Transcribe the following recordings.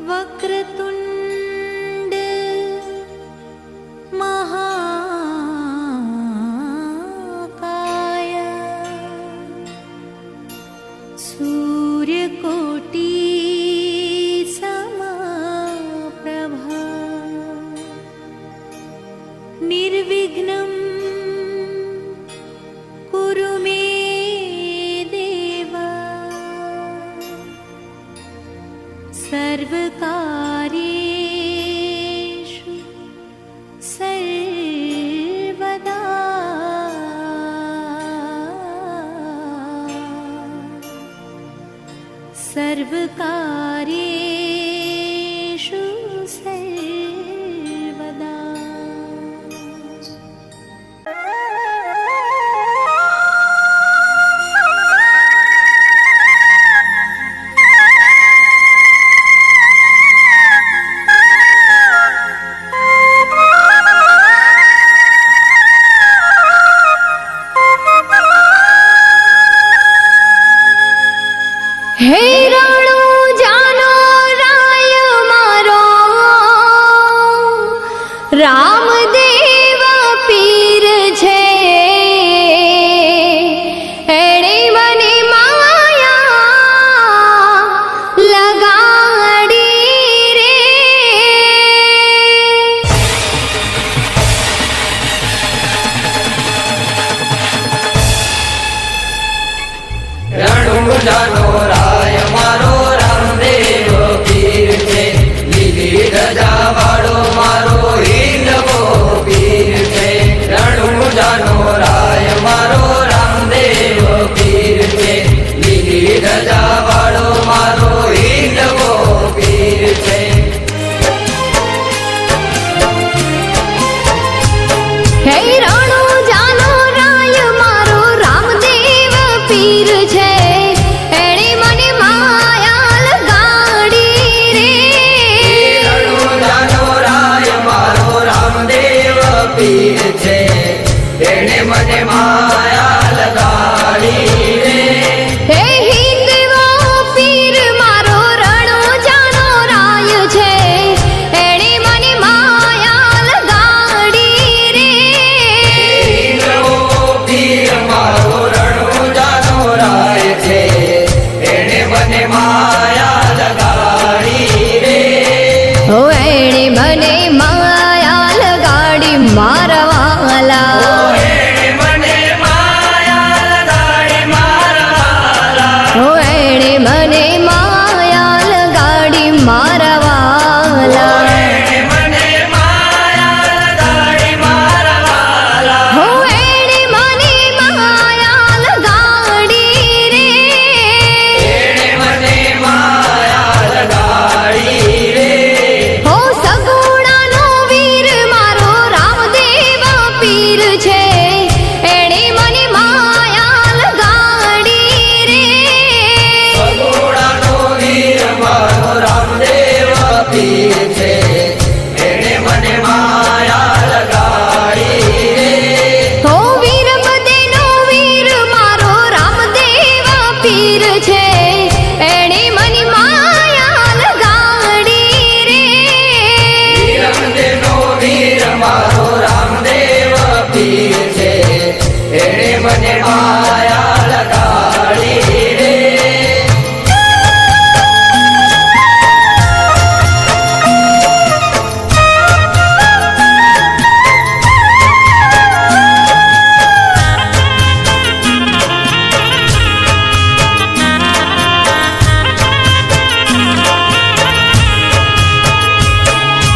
वक्रतुंड महाकाय सूर्यकोटि समप्रभा निर्विघ्नं कुरु मे देव सर्वकार्येषु सर्वदा सर्वकार्येषु सर्वदा। हे राणो जानो राय मारो रामदेव पीर छे एणे मने माया लगाड़ी रे। राणो जानो राय मारो रामदेव पीर छे લીલી ધજા વાળો મારો હિંદવો પીર છે। રાણો જાનો રાય મારો રામદેવ પીર છે લીલી ધજા વાળો મારો હિંદવો પીર છે। हे राणो जानो राय मारो रामदेव पीर छे एणे मने माया लगाड़ी रे। રાણો જાનો રાય મારો રામદેવ પીર છે એને મને માયા લગાડી રે। हे हिंदવો पीर मारो राणो जानो राय छे एणे मने माया लगाड़ी रे। હિંદવો પીર મારો રણો જાનો રાય છે એને મને માયા લગાડી રે। ओ एणे मने माया लगाड़ी मारा वाला એને મને માયા લગાડી મારા વાલા। ओ एणे मने माया लगाड़ी मारा वाला। એને મને માયા લગાડી મારા વાલા। हो एणे मने माया लगाड़ी रे। એને મને માયા લગાડી રે। हो सगुणानो वीर मारो रामदेव पीर छे एणे मने माया लगाड़ी रे। ભગોડાનો વીર મારો રામદેવ પીર છે એને મને માયા લગાડી રે। हो वीर बदेनो वीर मारो रामदेव पीर छे एणे मने माया लगाड़ी रे। વીરમદેવનો વીર મારો રામદેવ પીર છે એને મને માયા લગાડી રે।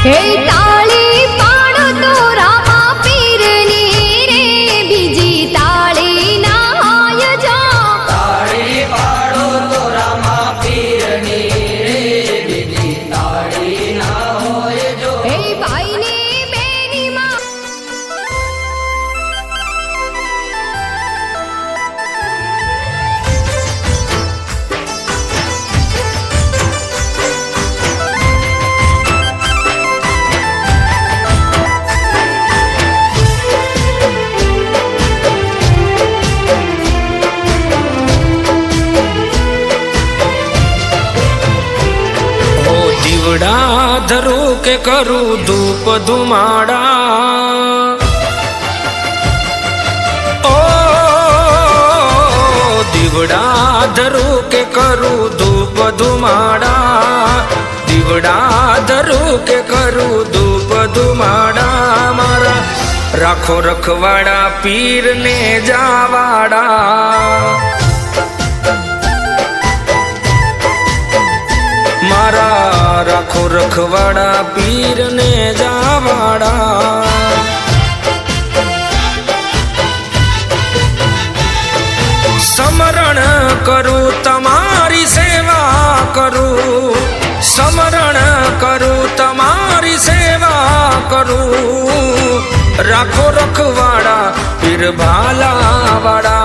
हे ताली पाड़ो तो रामा पीर नी रे बीजी ताली ना आय કે કરું ધૂપ ધુમાડા ઓ દીવડા ધરું કે કરું ધૂપ ધુમાડા દીવડા ધરું કે કરું ધૂપ ધુમાડા મારા રાખો રખવાડા પીર ને જાવાડા મારા રાખો રખવાડા પીર ને જાવાડા સમરણ કરું તમારી સેવા કરું સમરણ કરું તમારી સેવા કરું રાખો રખવાડા પીર ભાલાવાડા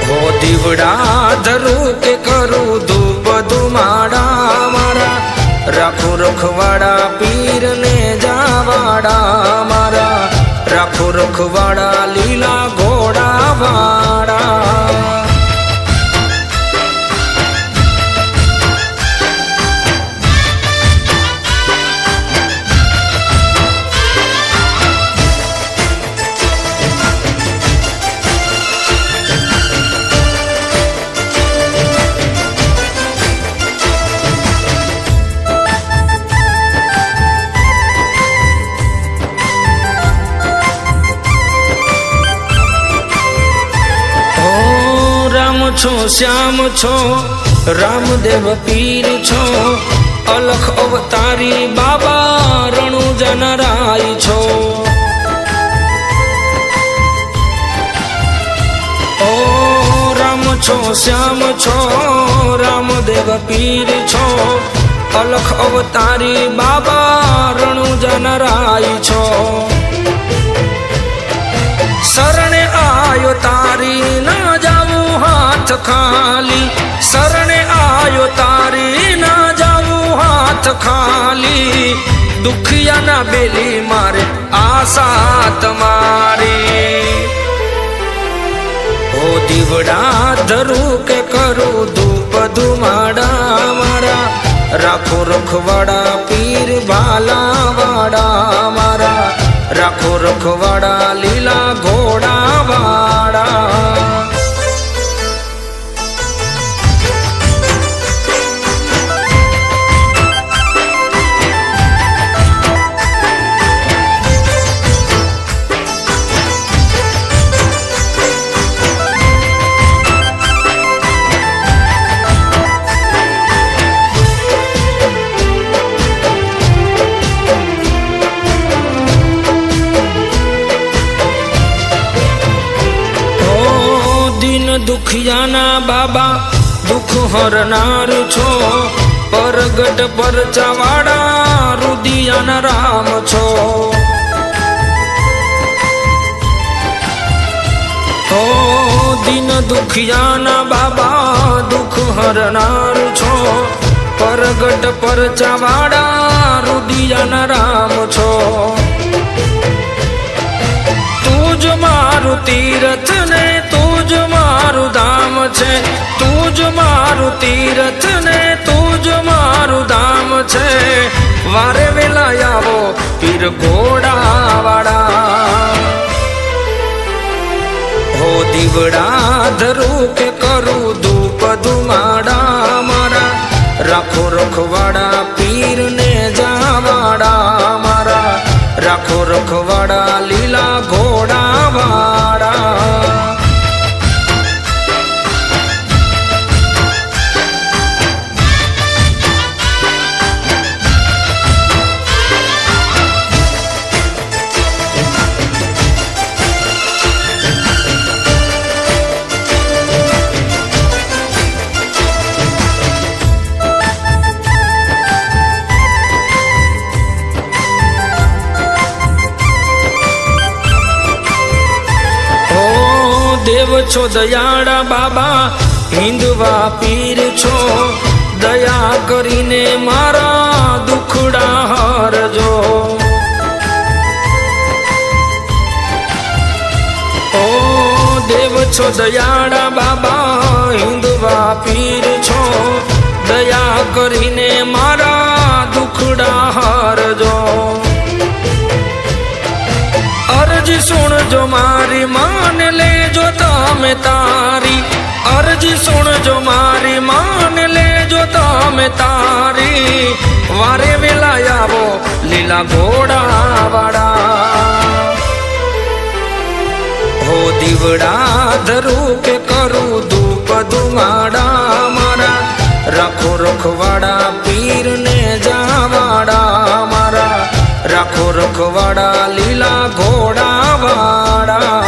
હો દીવડા ધરું કે કરું ધૂપ ધુમાડા મારા રાખો રખવાડા પીર ને જાવાડા મારા રાખો રખવાડા લીલા ઘોડા વાળા છો શ્યામ છો રામદેવ પીર છો અલખ અવતારી બાબા રણુજા નરાય છો ઓ રામ છો શ્યામ છો રામદેવ પીર છો અલખ અવતારી બાબા રણુજા નરાય છો શરણે આયો તારી ના જાવું હાથ ખાલી શરણે આયો તારી ના જાવું હાથ ખાલી દુખિયાના બેલી મારે આશા તમારી ઓ દીવડા ધરું કે કરું ધૂપ ધુમાડા મારા રાખો રખવાડા પીર ભાલાવાડા મારા રાખો રખવાડા લીલા ઘોડા વાળા દુખિયાના બાબા દુઃખ હરનાર છો પરગટ પરચાવાડા રુદિયાના રામ છો ઓ દિન દુખિયાના બાબા દુઃખ હરનાર છો પરગટ પરચાવાડા રુદિયાના રામ છો તુજ મારું તીરથ ને તુજ મારું ધામ છે તુજ મારું તીરથ ને તુજ મારું ધામ છે વારે વેલા આવો પીર ઘોડાવાળા હો દીવડા ધરું કે કરું ધૂપ ધુમાડા મારા રાખો રખવાડા પીર ને જાવાડા મારા રાખો રખવાડા લીલા ઘોડા વાળા દેવ છો દયાળા બાબા હિંદવા પીર છો દયા કરીને મારા દુખડા હરજો ઓ દેવ છો દયાળા બાબા હિંદવા પીર છો દયા કરીને મારા અરજી સુણજો મારી, માન લેજો તમે તારી. અરજી સુણજો મારી, માન લેજો તમે તારી. વારે વેલા આવો લીલા ઘોડા વાળા. હો દીવડા ધરું કે કરું ધૂપ ધુમાડા મારા. રાખો રખવાડા પીરને જાવાડા મારા. રાખો રખવાડા લીલા ઘોડા વાળા.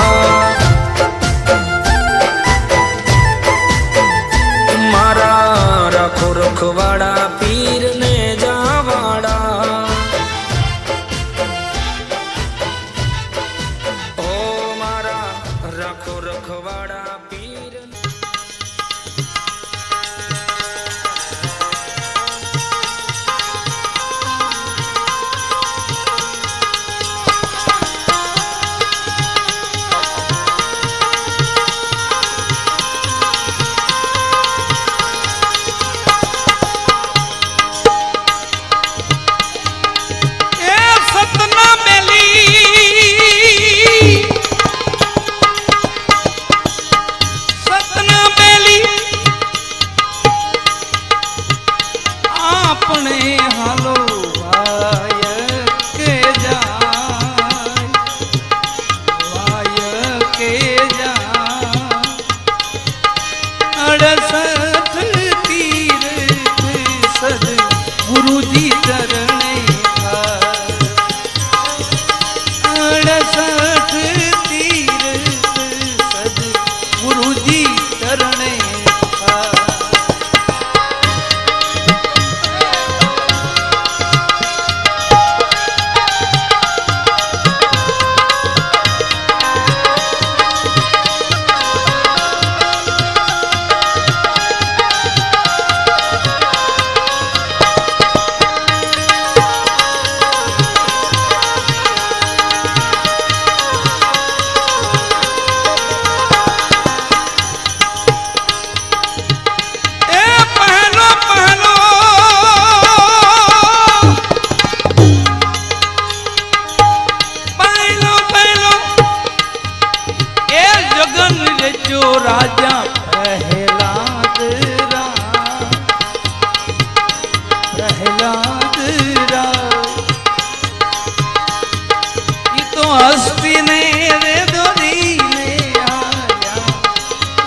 મારા રાખો રખવાડા પીરને જાવાડા. ઓ મારા રાખો રખવાડા પીર.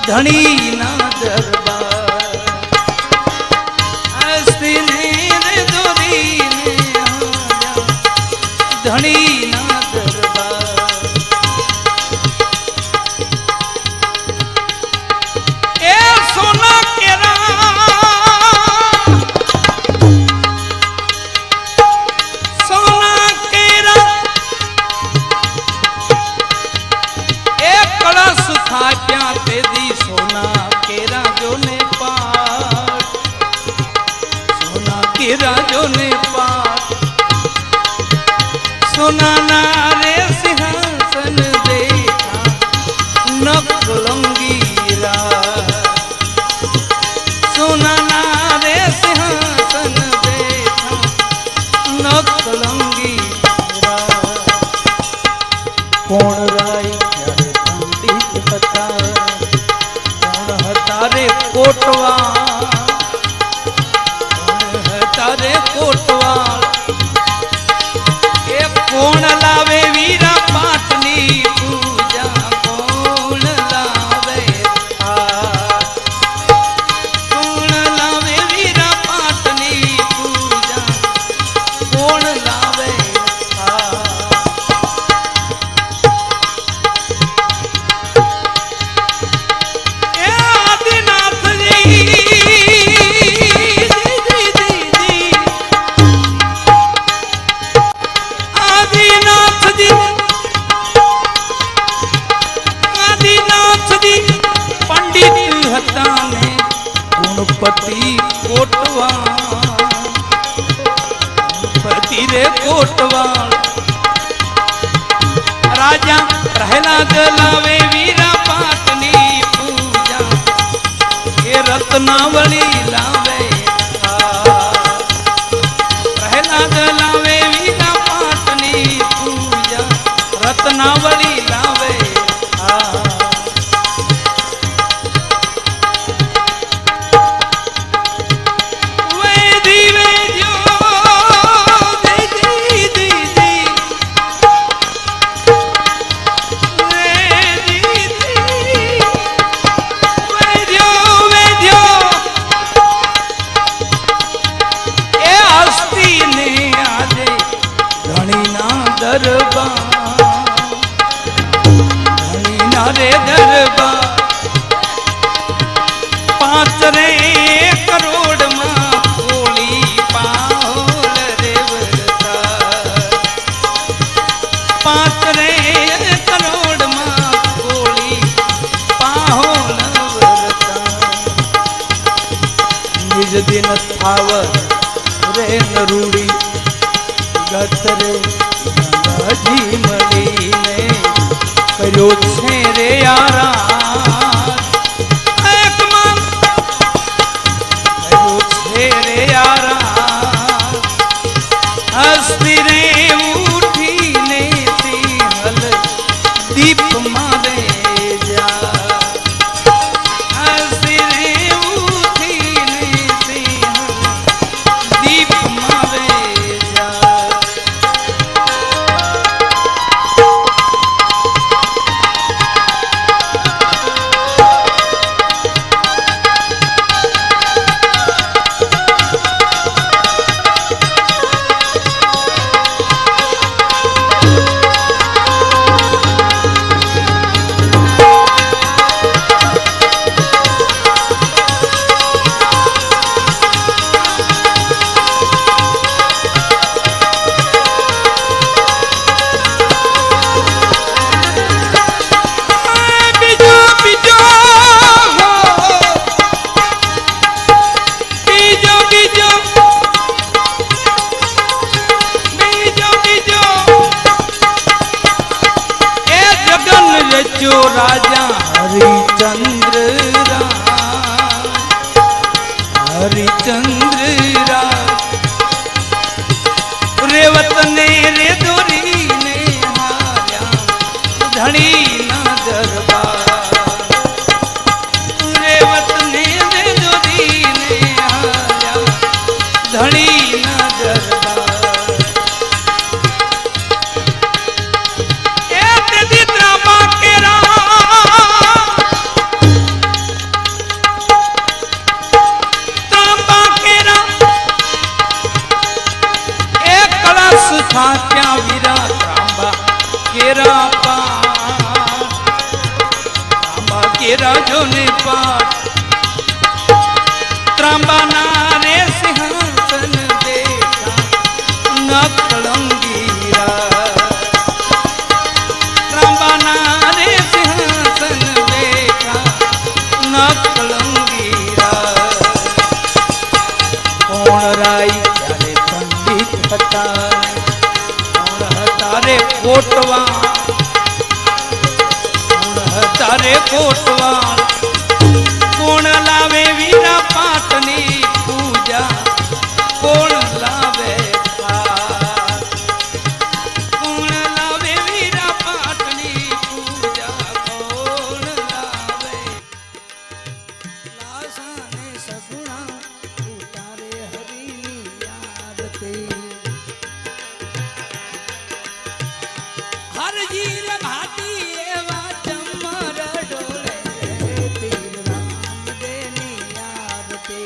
ધણી ના દરબાર હસ્તીને રે દોરીને ધણી ના દરબાર. એ સોના કેરા સોના કેરા એ કળશ થાપ્યા તેદી સોના કેરા જોને પાર સોના કેરા જોને પાર. સોના ના રે સિંહાસન દેખા નકલંગી રા. સોના ના રે સિંહાસન દેખા નકલંગી રા. કોણ રાય ત્યારે પંડિત હતા, કોણ હતા રે કોટવા, કોણ હતા રે કોટવા. એ કોણ લાવે વીરા પાટની પૂજા, કોણ લાવે આ, કોણ લાવે વીરા પાટની પૂજા, કોણ લાવે આ. એ આદિનાથજી આદિનાથજી પંડિત હતા ને ગુણપતિ કોટવા, ગુણપતિ રે કોટવા. રાજા પ્રહલાદ લાવે વીરા પાટની પૂજા, એ રત્નાવળી લાવે પ્રહલાદ લાવે વીરા પાટની પૂજા, રત્નાવળી વાળી લાવે આ વેધી વેધ્યો દેજી દીદી વેધી વેધ્યો વેધ્યો એ હસ્તીને આજે ધણીના દરબાર ધણીના રે દરબાર પાંચ રે કરોડમાં કોળી પાહોલ રે વરતા પાંચ રે કરોડમાં કોળી પાહોલ વરતા નિજ દિન થાવર રે નરૂડી ગત રે ગંગાજી મળીને કર્યો છે રે યારા એકમાં કર્યો છે રે યારા હસ્તી રે ઉઠીને સિંહલ દીપ મારે જા હસ્તી રે ઉઠીને સિંહલ દીપ મારે જા जो राजा हरिचंद्र हरिचंद्र रेवत ने रे दोरी ने हार्या धनी ना दरबार रेवत ने रे दोरी ने हार्या धनी ना दरबार क्या वीरा त्रांबा केरा पार त्रांबा केरा जो ने पार त्रांबा ना रे सिंहासन देखा न कलंगीरा त्रांबा ना रे सिंहासन देखा न कलंगीरा कोण राई ત્યારે પંડિત હતા तारे कोटवा तारे कोटवा कोण लावे वीरा पाटनी पूजा कोण लावे कोण लावे वीरा पाटनी पूजा कोण लावे लासाने सगुणा उतारे हरिनी आरती हरजीर भाती एवा चमर डोले तीर राम देनी आरती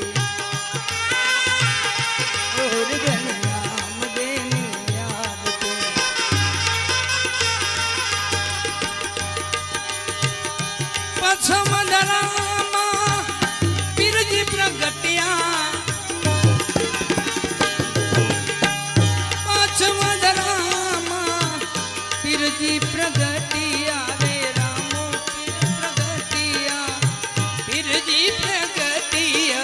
और गण राम देनी आरती पछम दरामा पीरजी प्रगटिया पछम पीरजी प्रगटिया रे रामो प्रगटिया पीरजी प्रगटिया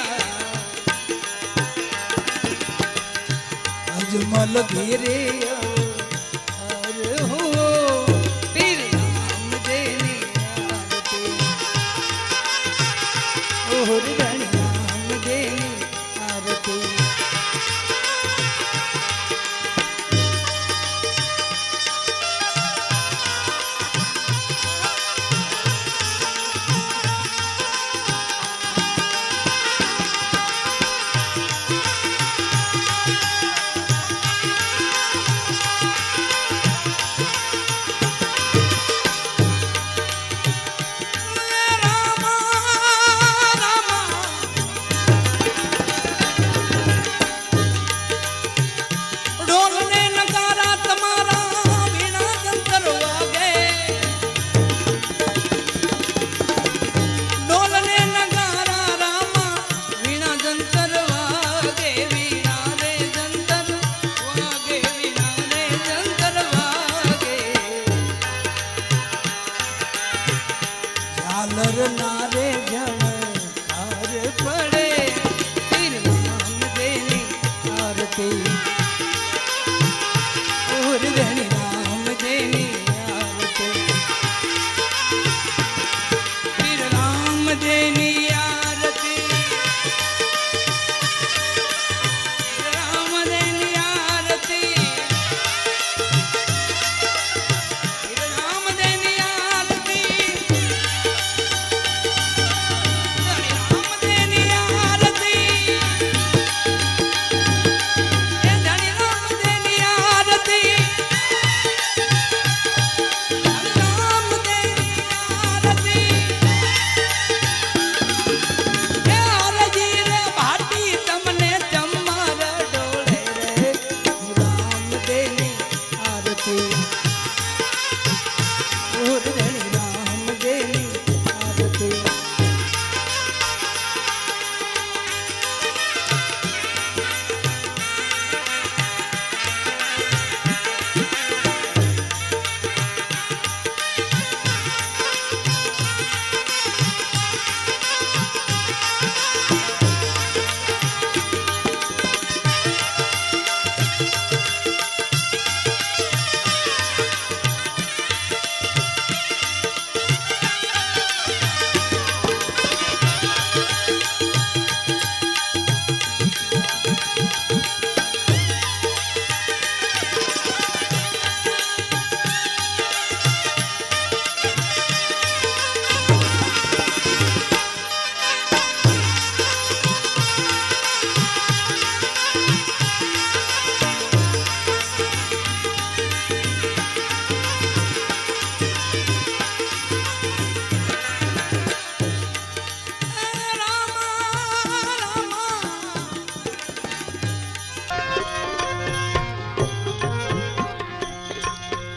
अजमल घेरे अर हो पीर राम देने आरती ओहर गण राम देने आरती ઝાલર ના રે ઝણકાર પડે તીર નામ દેની આરતી ઓર ધણી રામ દેની આરતી તીર રામ દેની આરતી રામ દેની આરતી રામ દેની આરતી રામ દેની આરતી એ ધણી રામ દેની આરતી રામ દેની આરતી એ આરજી રે ભાટી તમને ચમર ડોળે રે રામ દેની આરતી ઓર ધણી રામ દેની આરતી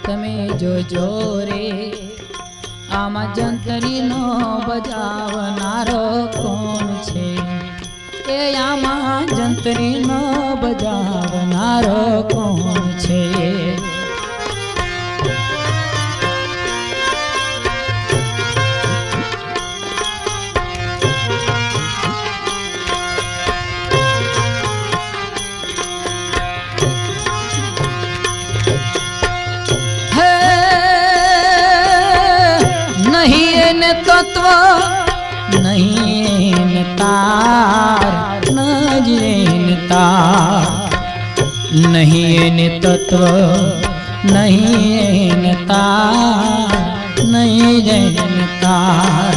તમે જોજો રે આમાં જંતરીનો બજાવનારો કોણ છે એ આમાં જંતરીનો બજાવનારો કોણ છે નહીં એને તત્વ નહીં એને તાર નજીન તાર નહીં એને તત્વ નહીં એને તાર નહીં એને તાર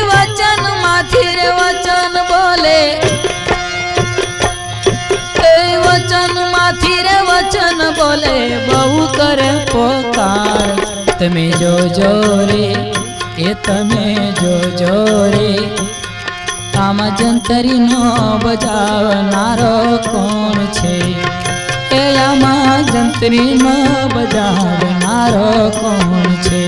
વચન માંથી રે વચન બોલે વચન માંથી રે વચન બોલે બહુ કરે પોકાર તમે જોજો રે એ તમે જોજો રે આમાં જંતરીનો બજાવનારો કોણ છે એ આમાં જંતરીનો બજાવનારો કોણ છે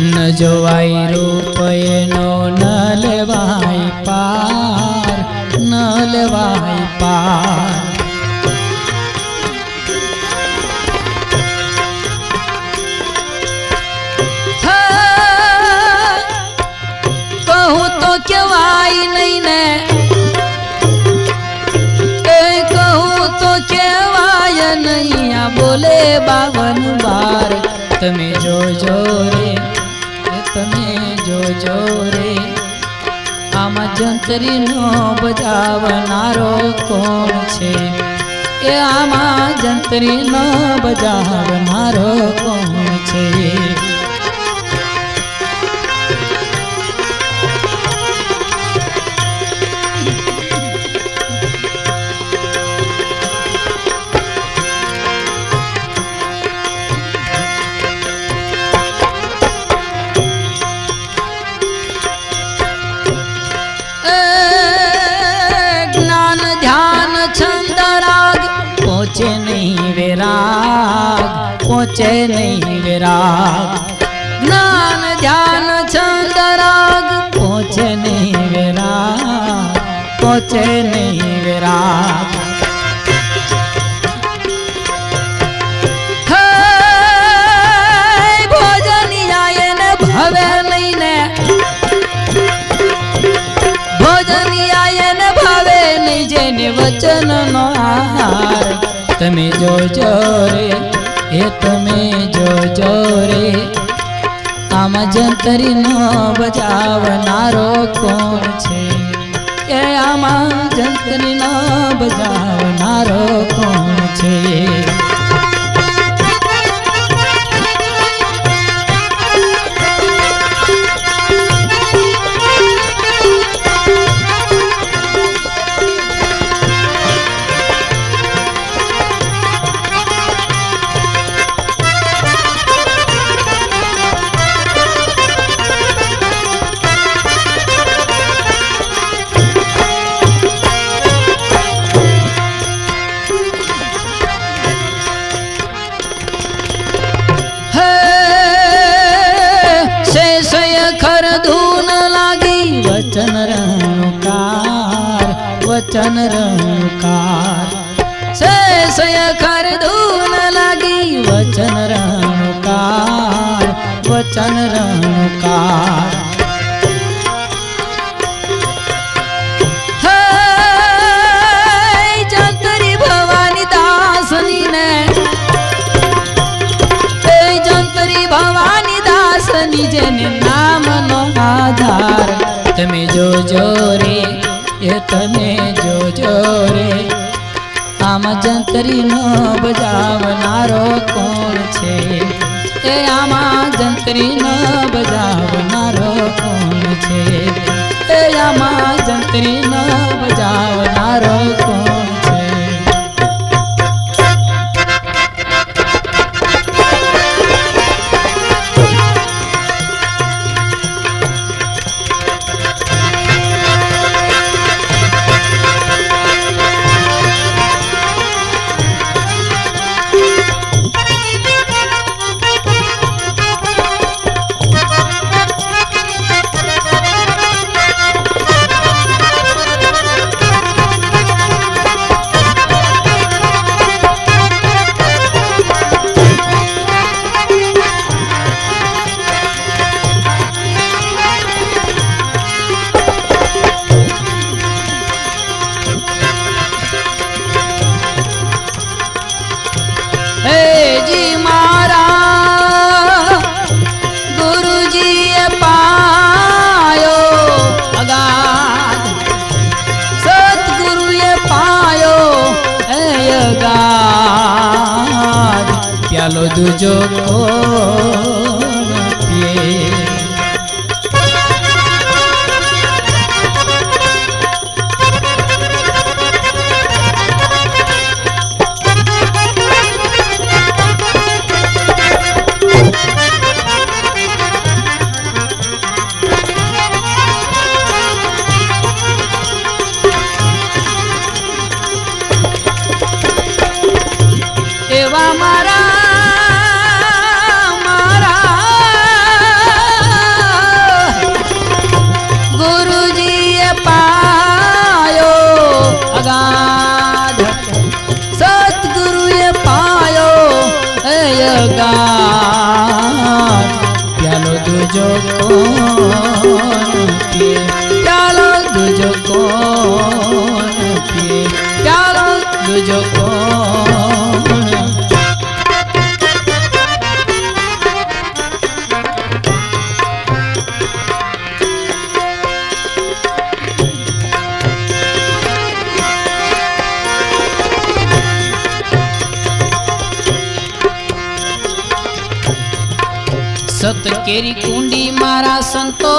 ન જોવાય રૂપ એનો ન લેવાય પાર ન લેવાય પાર કહું તો કેવાય નહીં ને કહું તો કેવાય નહીં આ બોલે 52 બાર તમે જોજો રે તમે જોજો રે આમાં જંતરીનો બજાવનારો કોણ છે એ આમાં જંતરીનો બજાવનારો કોણ છે પહોંચે નહીં વિરાગ જ્ઞાન ધ્યાન છંદ રાગ પહોંચે નહીં વિરાગ પહોંચે નહીં વિરાગ હવે નહીં ને ભોજની આયન ભાવે નહીં જેને વચન નો આહાર તમે જોજો રે એ તમે જોજો રે આમાં જંતરી નો બજાવનારો કોણ છે એ આમાં જંતરી નો બજાવનારો કોણ છે वचन रणकार से सयखर धून लगी वचन रणकार वचन रणकार जंतरी भवानी दासनी ने जंतरी भवानी दासनी जेने नाम नो आधार તમે જોજો રે એ તમે જોજો રે આમાં જંતરી નો બજાવનારો કોણ છે એ આમાં જંતરી નો બજાવનારો કોણ છે એ આમાં જંતરી નો બજાવનારો કોણ છે प्यालो दूजो कोण पिए एवा मारा प्यालो दूजो कोण पिए प्यालो दूजो कोण पिए प्यालो दूजो कोण सत केरी कुंडी मारा संतो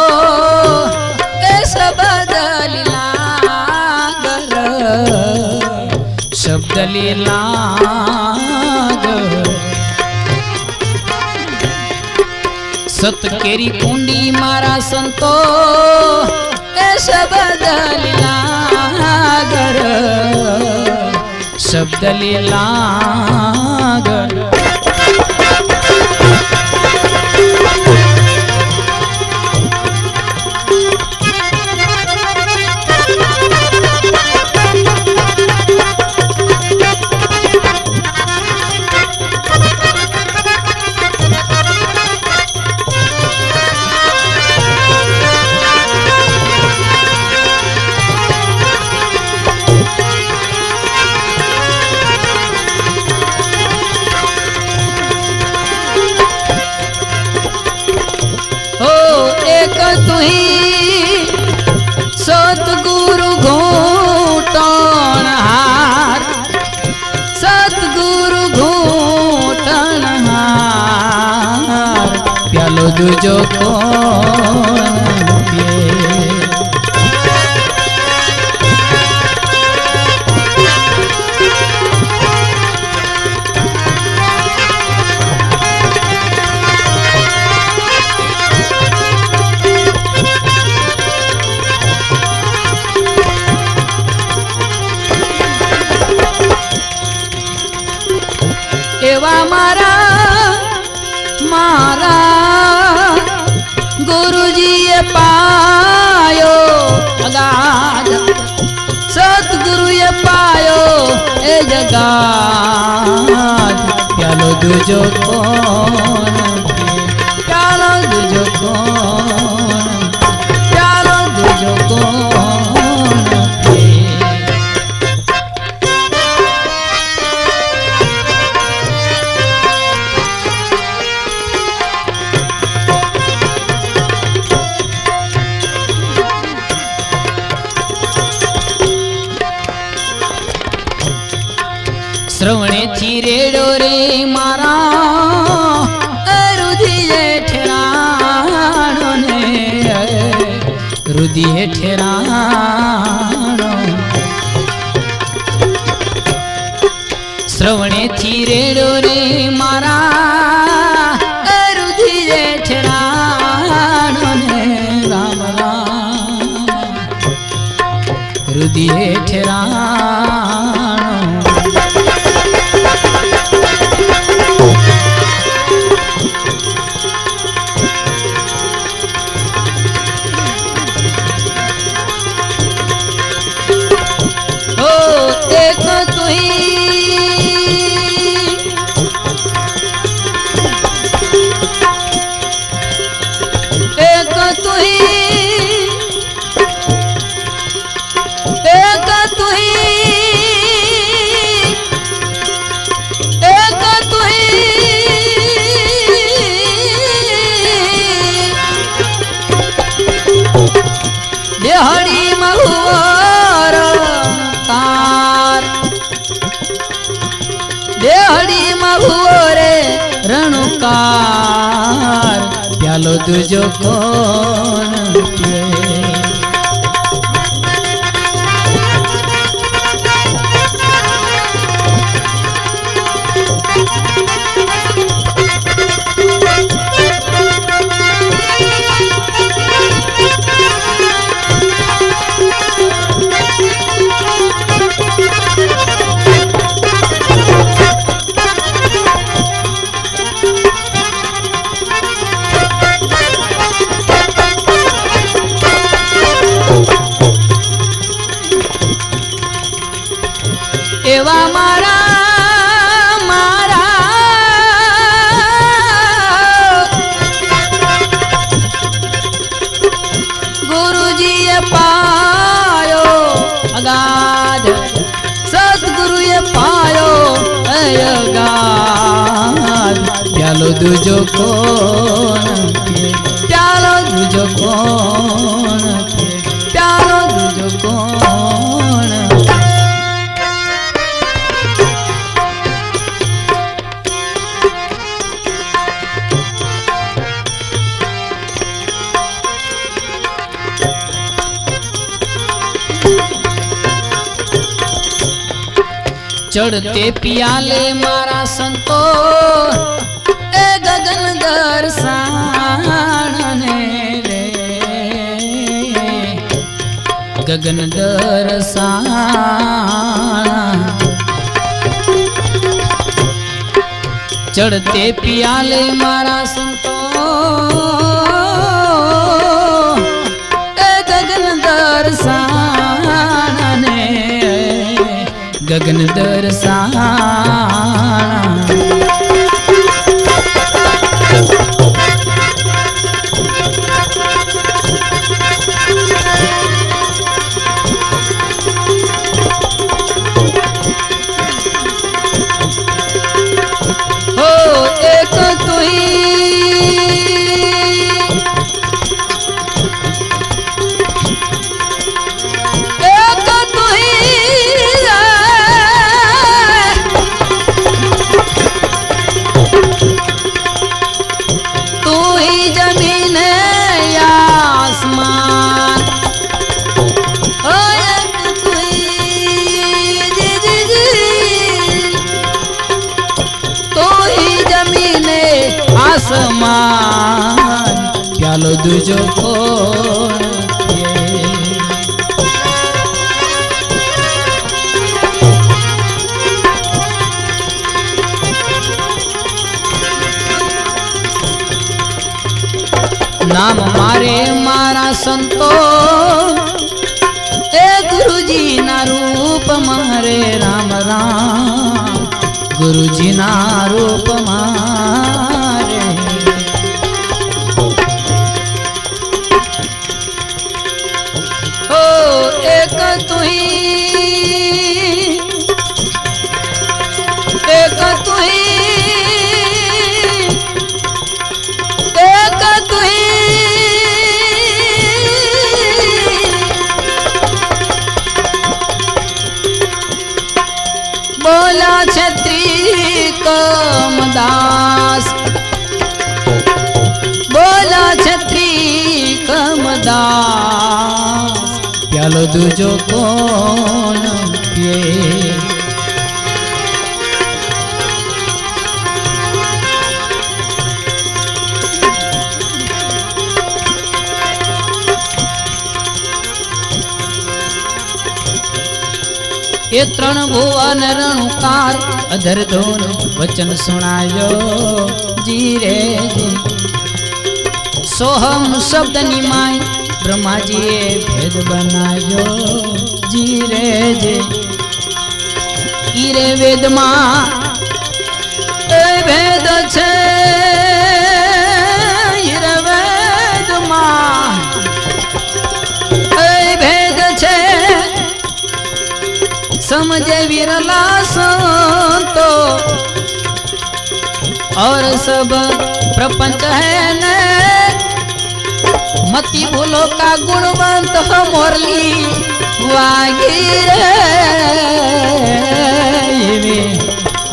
ए शब्द लीलागर शब्द लीलागर सत केरी कुंडी मारा संतो ए शब्द लीलागर शब्द लीलागर दूजो कोण के। એવા મારા ગુરુજીએ પાયો અગાધ, સતગુરુએ પાયો એ જગાત। પ્યાલો દૂજો કોણ કે, પ્યાલો દૂજો કોણ, પ્યાલો દૂજો કોણ કે। શ્રવણે થી રેડો રે મારા રુધિરે ઠેરાણો ને, રુધિરે ઠેરાણો। શ્રવણે થી રેડો રે મારા રુધિરે ઠેરાણો ને, રામ રામ રુધિરે ઠેરાણો। एक देहड़ी महुआर कार, देहड़ी महुआरे रणुकार। प्यालो दूजो कोण के। એવા મારા ગુરુજીએ પાયો અગાધ, સતગુરુએ પાયો અગાધ। પ્યાલો દૂજો કોણ કે, પ્યાલો દૂજો કોણ કે, પ્યાલો દૂજો કોણ। चढ़ते पियाले मारा संतो ए गगन दर्शन रे, गगन दर्शन। चढ़ते पियाले मारा संतो ए गगन दर्शन, गगन दर्शन। हो एक तुही સમાન પ્યાલો દૂજો કોણ પીએ? નામ મારે મારા સંતો એ ગુરુજી ના રૂપ મારે રામ રામ ગુરુજી ના રૂપ મારે ઓ એક તુહી એક તુહી એક बोला छत्री कमदास बोला छत्री कमदास प्यालो दूजो कोण पिए? ये त्रण भुवन रणकार अधर धोन वचन सुनायो जी रे जी सोहम शब्द निमाय ब्रह्मा जी भेद बनायो जी रे जी ईरे वेद मां ए भेद छे ईरे वेद मां ए भेद छे समझे विरला संतो और सब प्रपंच है न मति भूलो का गुणवंत मोरली वागिरे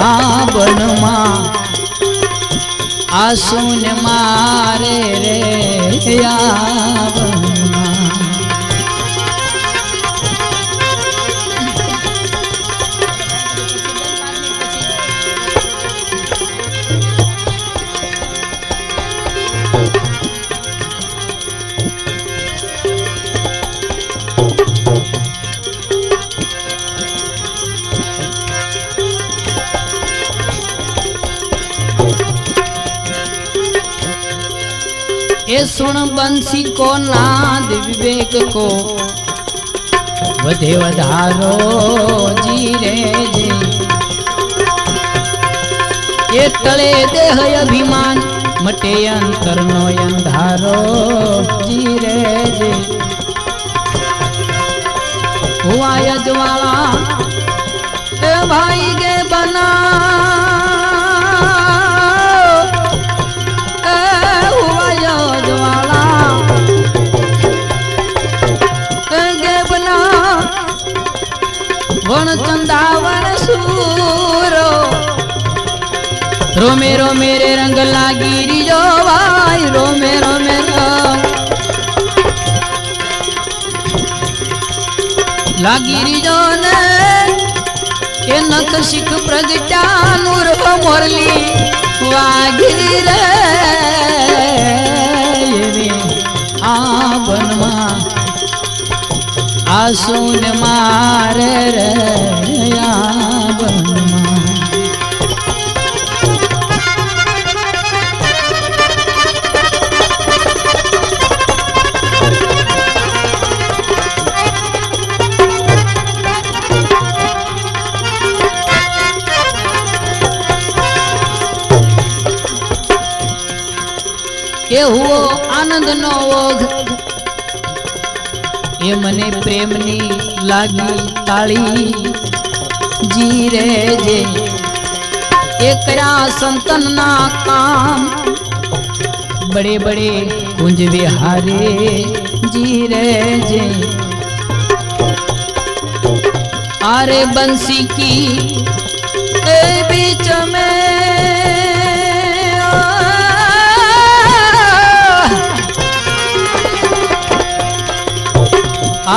आ बन मां आसून मारे रे या ये सुन बंसी को नाद विवेक को वधे वधारो जी रे जी ये तले देह अभिमान मटे अंतर नो अंधारो जी रे जी हुआ यजवाला ए भाई गे बना वण चंदावन सूरो रोमे रोमे रे रंग लागी रियो भाई रोमे रोमे लागी रियो ने के नख शिख प्रगटा नूर मोरली वागी रे आ बनमा आसून मारे रे या बनमा ये हुओ आनंद नो ओघ ये मने प्रेमनी लागी ताली जी रे जे एकरा संतन ना काम बड़े बड़े कुंज विहारे जी रे जे आरे बंसी की ए बीच में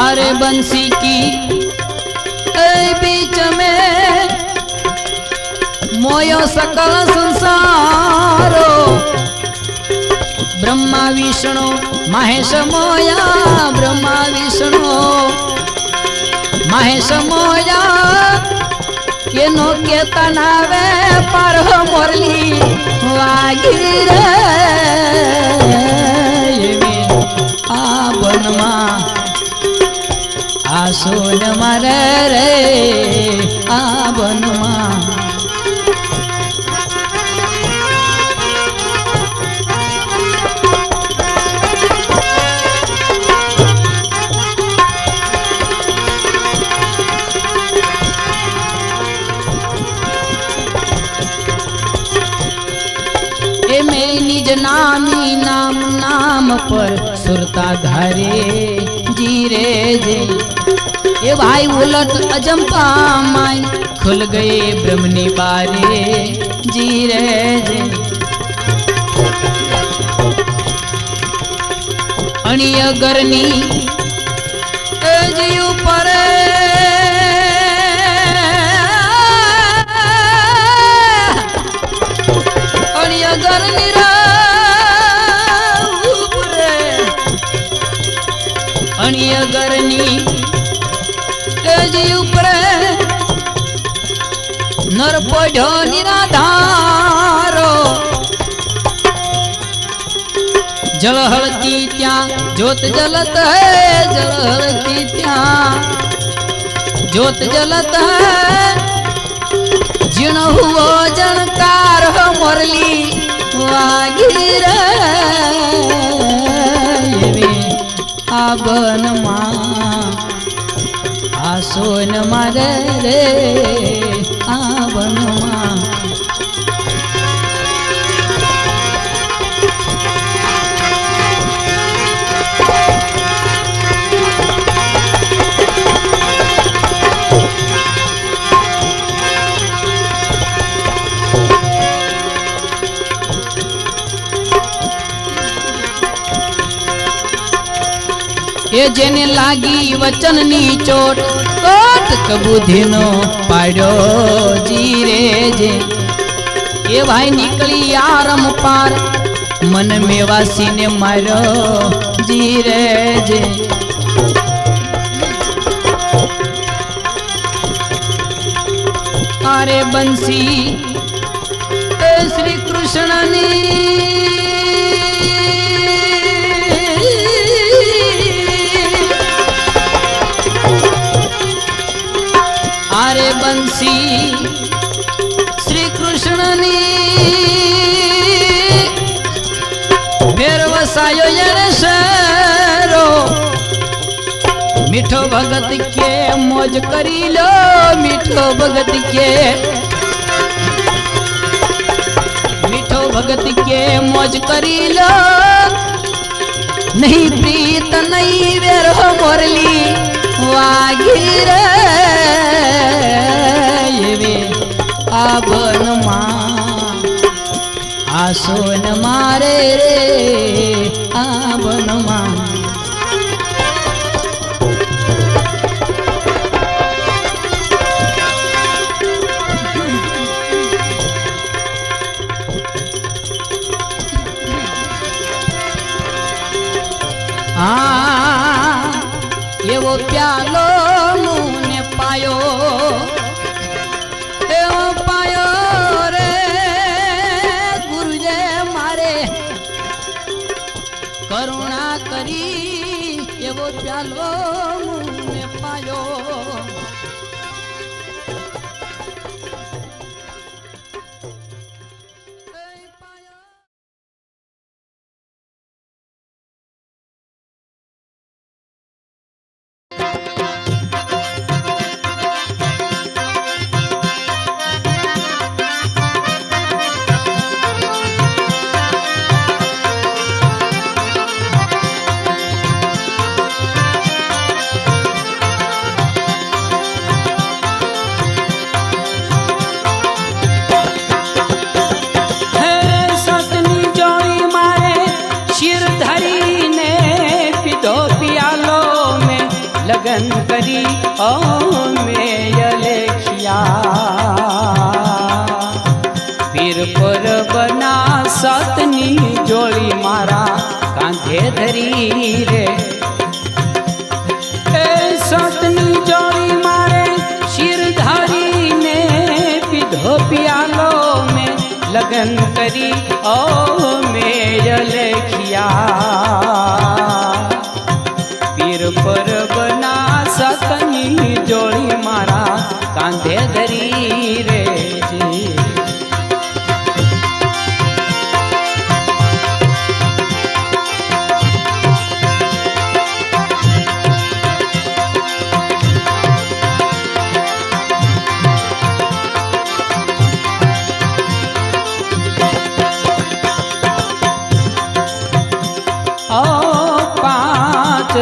आरे बंसी की बीच में मोयो सकल संसारो ब्रह्मा विष्णु महेश मोया, ब्रह्मा विष्णु महेश मोया, ये नो के तनावे पर मोरली वागी रे। आ बनमा आ सोन मारे रे, आ बनमा में निज नामी नाम नाम पर सुरता धारे जी रे जे। ये भाई उलट अजंपा माई खुल गए ब्रह्मनी बारे जी रे जे। अणिय गरनी जी ऊपर गरनी जी ऊपर नर पढ़ो निराधारो। जल हलती त्या ज्योत जलत है, जल हलती त्या ज्योत जलत है। जिन हुओ जनकार मुरली वागी रे। आबन आसोन मारे रे, आबन ये जेने लागी वचन नी चोट, कोट कबूधी नो पाड़ो जी रे जे। ये भाई निकली आरम पार मन में वासी ने मारो जी रे जे। अरे बंसी श्री कृष्ण ने आरे बंसी श्री कृष्ण ने फेर वसायो ये शरो। मीठो भगत के मौज करी लो, मीठो भगत के, मीठो भगत के मौज करी लो। नहीं प्रीत नहीं वेर मोरली वागी रे। आबन आसोन मारे रे, आबन ये वो प्यालो मुने पायो, वो पायो रे गुरुजे मारे करुणा करी। ये वो प्यालो मुने पायो। लगन करी ओ मेयलेखिया पीर पर बना सतनी जोड़ी मारा ધરી રે એ સતની જોડી મારે શિરધારી ને પીધો પિયાલો મેં લગન કરી ઓ મેં લખિયા પીર પર બના સતની જોડી મારા કાંધે ધરી રે જી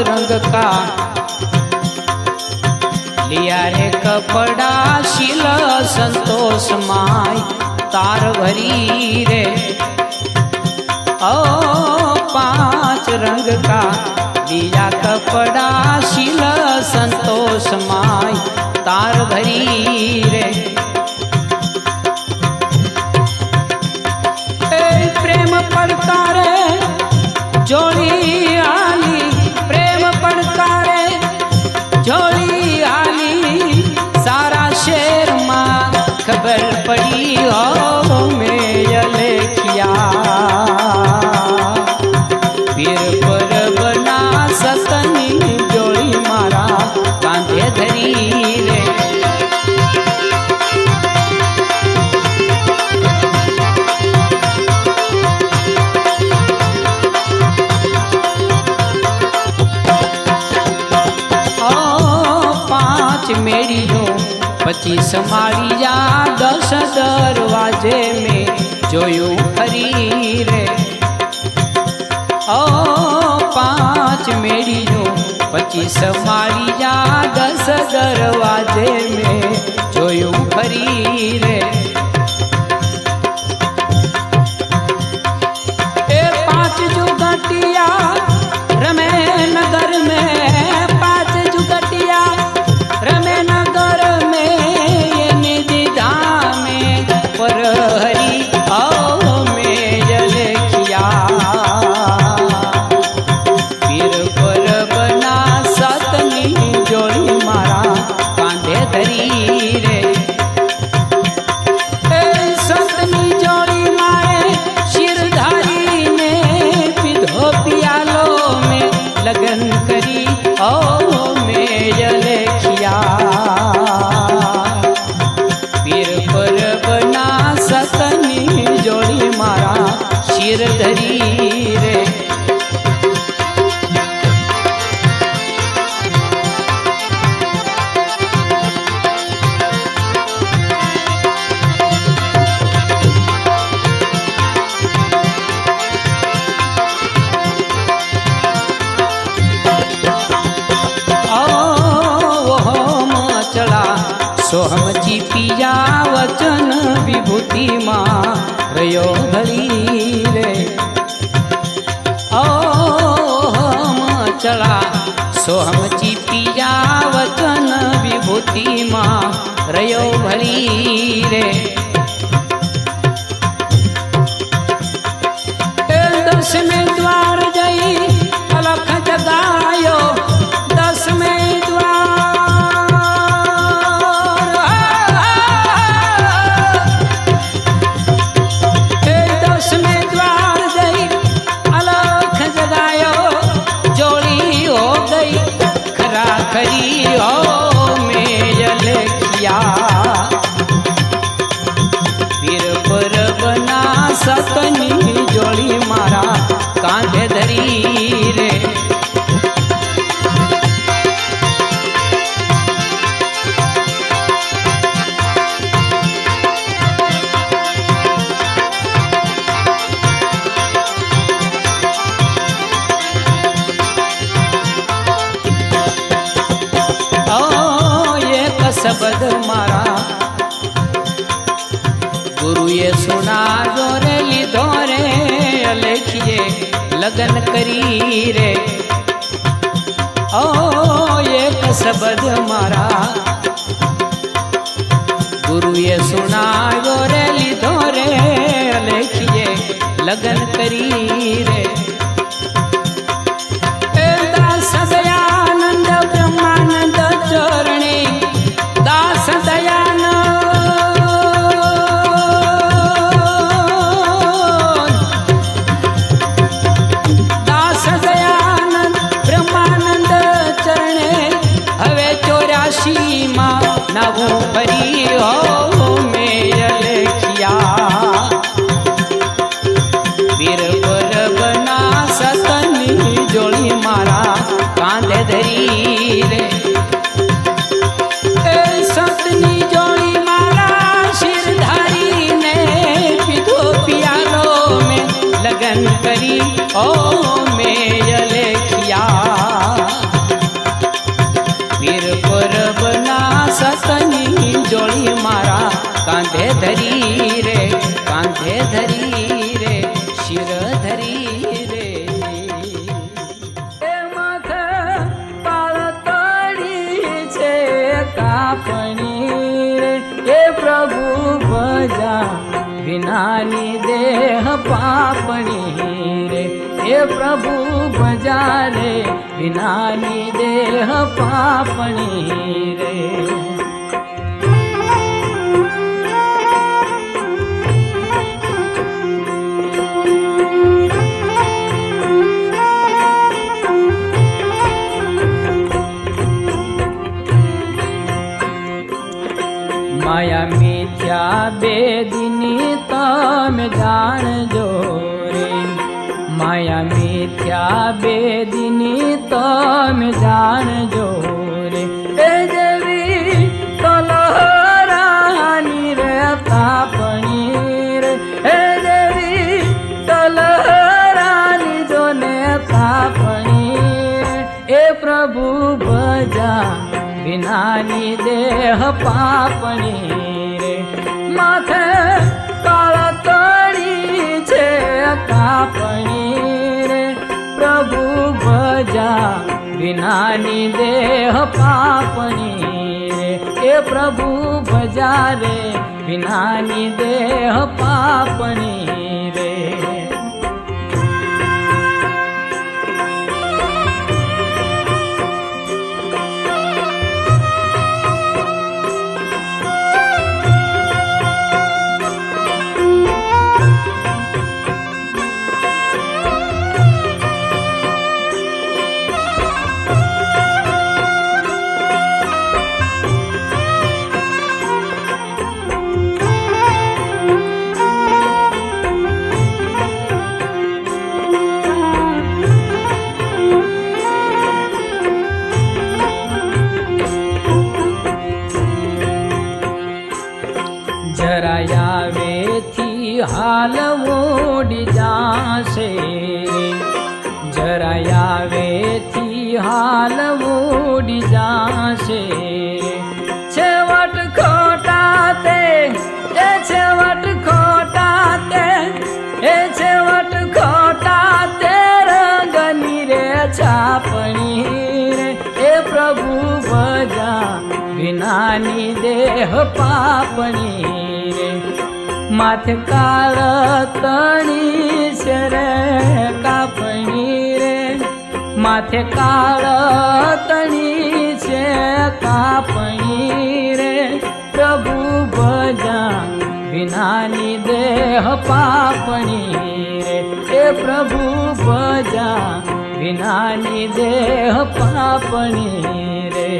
रंग का लिया रे कपड़ा शील संतोष माय तार भरी रे ओ 5 रंग का लिया कपड़ा शील संतोष माय तार भरी रे ए प्रेम पड़ता रे जोड़ी आली प्रेम पड़कारे झोली आली सारा शेर माँ खबर पड़ी हो में लेखिया पीर पर बना सतनी जोड़ी मारा कांधे धरी रे मेरी हो 25 मारिया 10 दरवाजे में जोयूं फरी रे ओ 5 मेरी हो 25 मारिया 10 दरवाजे में जोयूं फरी रे ए 5 जुगटिया रमे नगर में 5 जुगटिया रमे नगर में ये निदिधा में पर हरी आओ में जलखिया पीर पर बना सतनी जोड़ी मारा कांधे धरी रे ए सतनी जोड़ी मारे शिरधारी ने पीधो पियालो में लगन करी ओ में जलखिया पीर पर बना सतनी जोड़ी मारा शिर धरी रे सोहम जी पिया वचन विभूति माँ रयो भली रे ओ हम चला सोहम जी पिया वचन विभूति माँ रयो भली रे 10 में द्वार जई अलख जगायो 10 में द्वार 10 में द्वार जई अलख जगायो जोड़ी हो गई खरा खरी हो में जलखिया पीर पर बना सतनी जोड़ी मारा कांधे धरी रे शब्द मारा गुरु ये सुना जोरे लीधो रे लेखिए लगन करी रे ओ एक शब्द मारा गुरु ये सुना जोरे लीधो रे लेखिए लगन करी रे રાખું ફરી હો મેં લખ્યા વીર પરબના સતની જોડી મારા કાંધે ધરી રે એ સતની જોડી મારા શિર ધારીને પીધો પિયાલો મેં લગન કરી ઓ મેં લખ્યા વીર પરબના સતની જોડી મારા કાંધે ધરી રે કાંધે ધરી રે શિર ધરી રે એ માથે પાળતડી છે કાપણી રે એ પ્રભુ ભજા વિનાની દેહ પાપણી રે એ પ્રભુ ભજા રે વિનાની દેહ પાપણી રે માયા મિથ્યા બેદિની તમે જાણજો રે માયા મિથ્યા બેદિની તમે જાણજો રે એ જેવી તલહરાની રે તાપણી રે એ જેવી તલહરાની જોને તાપણી એ પ્રભુ ભજા વિનાની દેહ પાપણી રે માથે કાળતડી છે કાપણી રે પ્રભુ ભજા વિનાની દેહ પાપણી રે એ પ્રભુ ભજા રે વિનાની દેહ પાપણી રે જરાયાવેથી હાલ મોડી જાશે જરાયાવેથી હાલ મોડી જાશે છેવટ ખોટા તે એ છેવટ ખોટા તે એ છેવટ ખોટા તે રંગની રે છાપણી રે એ પ્રભુ ભજા વિનાની દેહ પાપણી રે માથે કાળતણી છે રે કાપણી રે માથે કાળતણી છે કાપણી રે પ્રભુ ભજા વિનાની દેહ પાપણી રે એ પ્રભુ ભજા વિનાની દેહ પાપણી રે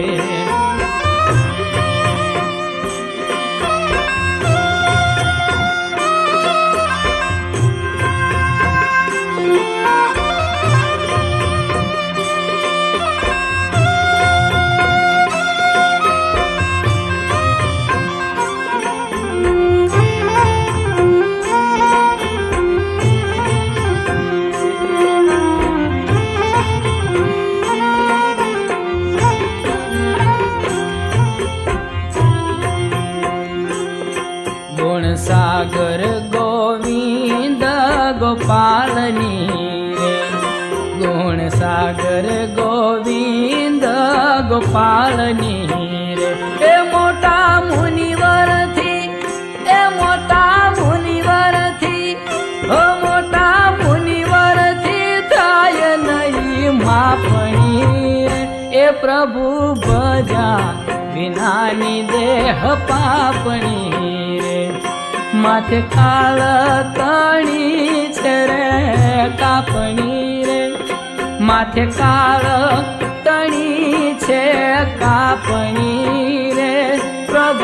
સાગર ગોવિંદ ગોપાલની રે ગુણ સાગર ગોવિંદ ગોપાલની રે એ મોટા મુનિવરથી એ મોટા મુનિવરથી ઓ મોટા મુનિવરથી થાય નહીં માપણી રે એ પ્રભુ ભજા વિનાની દેહ પાપણી રે માથે કાળતણી છે રે કાપણી રે માથે કાળતણી છે કાપણી રે પ્રભુ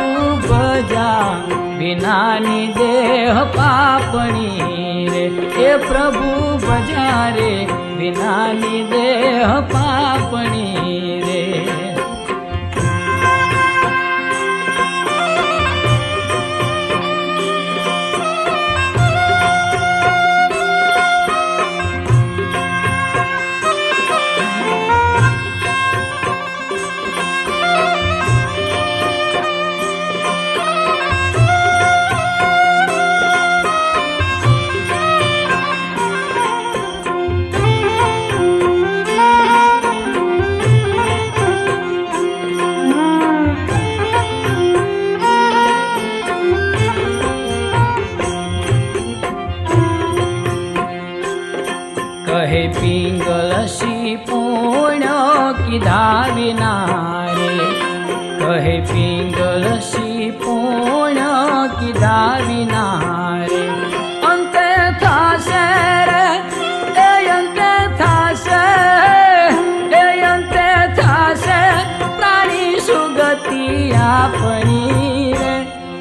ભજા વિનાની દેહ પાપણી રે એ પ્રભુ ભજા રે વિનાની દેહ પાપણી રે કહે પિંગલસી પૂર્ણ કીધા વિના રે કહે પિંગલસી પૂર્ણ કીધા વિના રે અંતે થશે રે એ અંતે થશે એ અંતે થશે પ્રાણી સુગતિ આપણી રે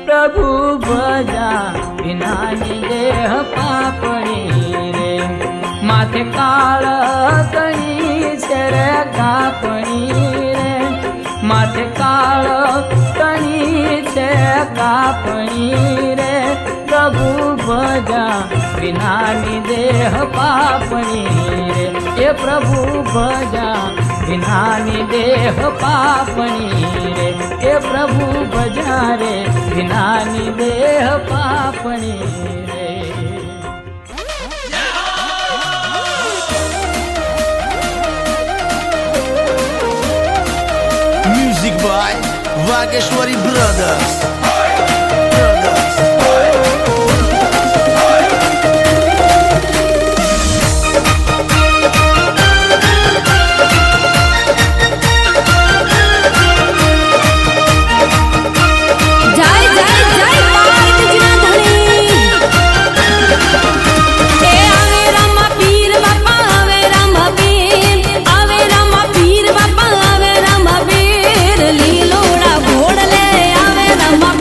પ્રભુ ભજા વિનાની દેહ પાપણી રે માથે કાળ કણી છે રે કાપણી રે માથે કાળ કણી છે કાપણી રે પ્રભુ ભજા વિનાની દેહ પાપણી રે એ પ્રભુ ભજા વિનાની દેહ પાપણી રે એ પ્રભુ ભજા રે વિનાની દેહ પાપણી રે Music by Vageshwari Brothers. Liloda ઘોડ લે આવે રામા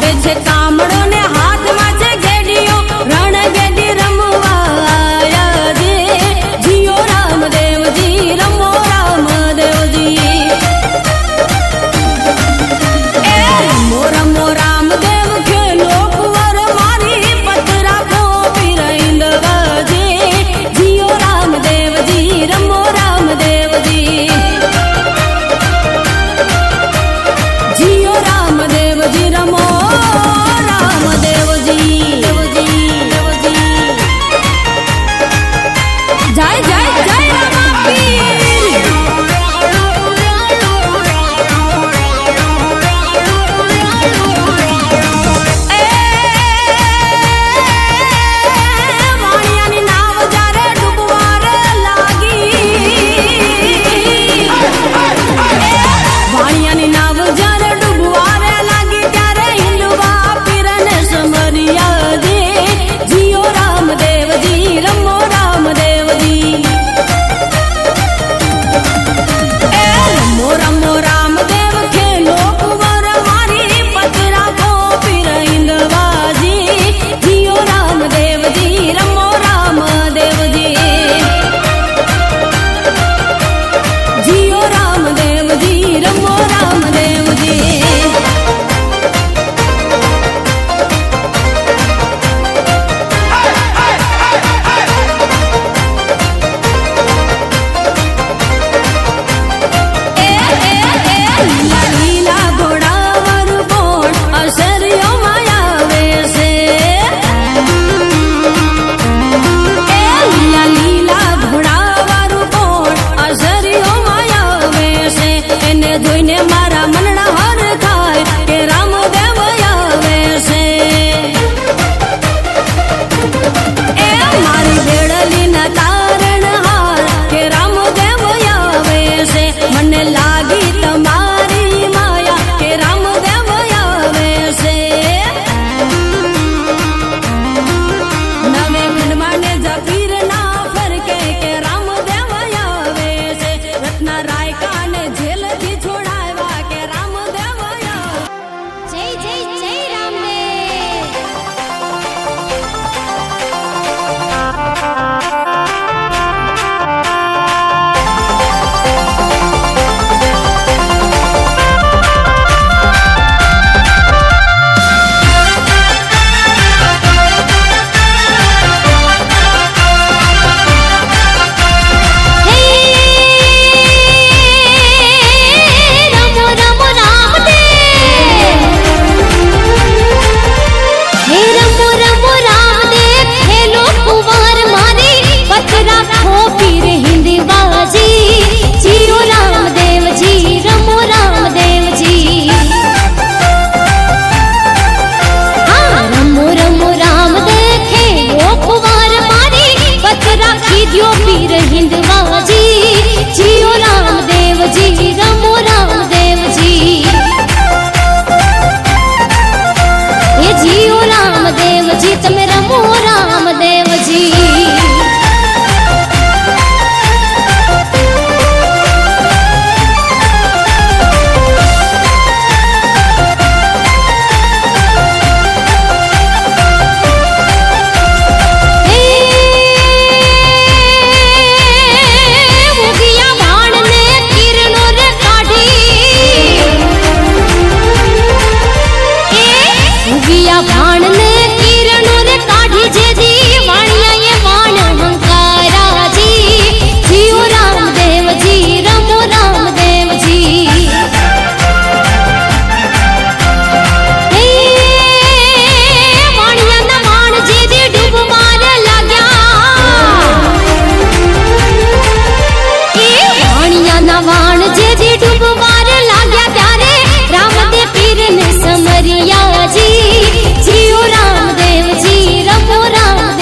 માંડે છે કામડો ને હાથમાં છે ઘેડીઓ રણ ઘેડી રમવા આયા જે જીઓ રામદેવજી રમો રામદેવજી એ રમો રમો રામદેવ ખેલો કુંવર મારી પત રાખો પીરૈંદવાજે જીઓ રામદેવજી રમો રામદેવજી જીઓ રામદેવજી રમો રામદેવજી જય જય જય રામાપીર વાણિયાની નાવ જ્યારે ડૂબવાર લાગી વાણિયાની નાવ જ્યારે ડૂબવાર લાગી ત્યારે હિંદવા પીરને સમરિયા દે જીઓ રામદેવજી રમો રામદેવજી એ રમો રમો રામદેવ ખેલો કુંવર મારી પત રાખો પીરૈંદવાજી જીઓ રામદેવજી રમો રામદેવજી જીઓ રામદેવજી રમો રામદેવજી લીલા લીલા ઘોડાવર બોટ અસરીઓ માયાવે છે લીલા લીલા ઘોડાવર બોટ અસરીઓ માયાવે છે એને જોઈને મારા મનડા હર થાય કે રામદેવ આવે છે એ મારી બેડલીના તારણહાર કે રામદેવ આવે છે મને લાગી તમારી માયા કે રામદેવ આવે છે નવે ખંડમાં ને જફીર ના ફરકે કે રામદેવ આવે છે રત્ના રાયકાને જેલથી છોડાવ્યા કે રામદેવ આવે જય જય જય રામદેવ રમો રમો રામદેવ હે રમો રમો રામદેવ ખેલો કુંવર મારી પત રાખો પીર હિંદવાજી જીઓ રામદેવજી રમો રામદેવજી હા રમો રમો રામદેવ ખેલો કુંવર મારી પત રાખી દ્યો પીર હિંદવાજી જીઓ રામદેવજી રમો રામદેવજી એ જીઓ રામદેવજી તમે રમો રામદેવજી ઉગિયા ભાણને કિરણો રે કાઢી ઉગિયા ભાણને કિરણો રે કાઢી જેથી વાણિયાએ વાણ હંકારાજી જીઓ રામદેવજી રમો રામદેવજી હે વાણિયાના વાણ જેથી ડૂબવાર લાગ્યા એ વાણિયાના વાણ જેથી ડૂબવાર લાગ્યા ત્યારે રામદેવ પીરને સમરિયાજી જીઓ રામદેવજી રમો રામ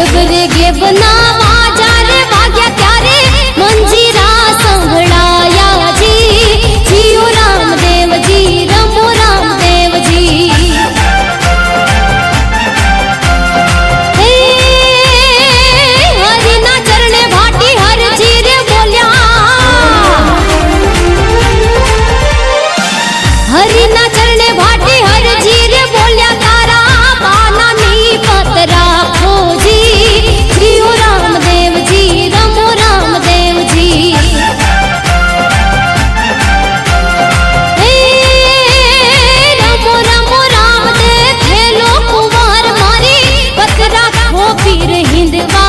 गेबरे गेबना वाजा रे वाग्या त्यारे मंजीरा संभळाया जी जियो रामदेव जी रमो रामदेव जी हे हरिना चरणे भाटी हर जी रे बोल्या हरिना चरणे भाटी हर जी रे बोल्या तारा बाना नी पतरा खोजी जियो रामदेव जी रमो रामदेव जी हे रमो रमो रामदेव खेलो कुंवर मारी पतरा खो पीर हिंदवा